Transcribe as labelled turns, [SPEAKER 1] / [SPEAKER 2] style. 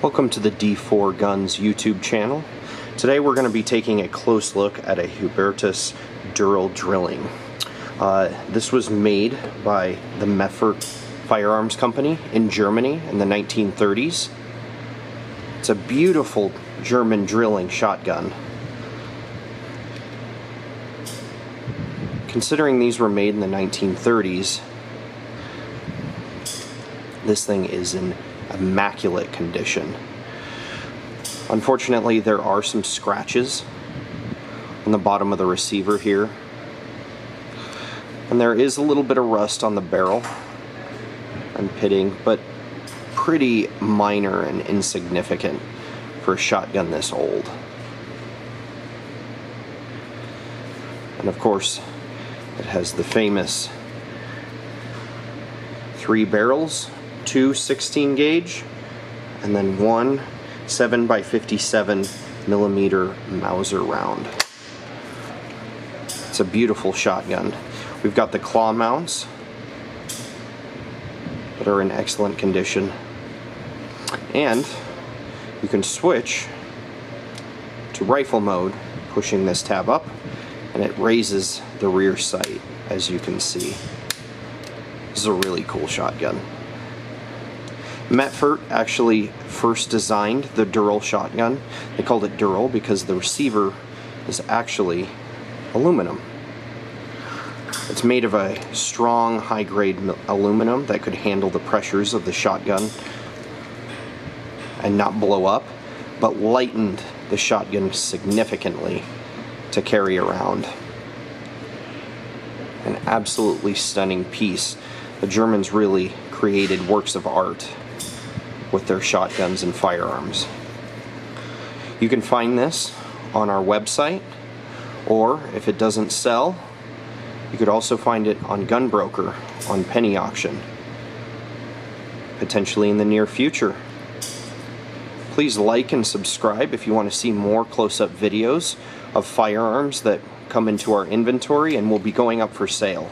[SPEAKER 1] Welcome to the D4 Guns YouTube channel. Today we're going to be taking a close look at a Hubertus Dural drilling. This was made by the Meffert firearms company in Germany in the 1930s. It's a beautiful German drilling shotgun. Considering these were made in the 1930s, this thing is in immaculate condition. Unfortunately, there are some scratches on the bottom of the receiver here, and there is a little bit of rust on the barrel and pitting, but pretty minor and insignificant for a shotgun this old. And of course, it has the famous 3 barrels, 2 16 gauge, and then 1 7x57 millimeter Mauser round. It's a beautiful shotgun. We've got the claw mounts that are in excellent condition, and you can switch to rifle mode pushing this tab up, and it raises the rear sight, as you can see. This is a really cool shotgun. Meffert actually first designed the Dural shotgun. They called it Dural because the receiver is actually aluminum. It's made of a strong, high-grade aluminum that could handle the pressures of the shotgun and not blow up, but lightened the shotgun significantly to carry around. An absolutely stunning piece. The Germans really created works of art with their shotguns and firearms. You can find this on our website, or if it doesn't sell, you could also find it on Gunbroker on penny auction, potentially in the near future. Please like and subscribe if you want to see more close-up videos of firearms that come into our inventory and will be going up for sale.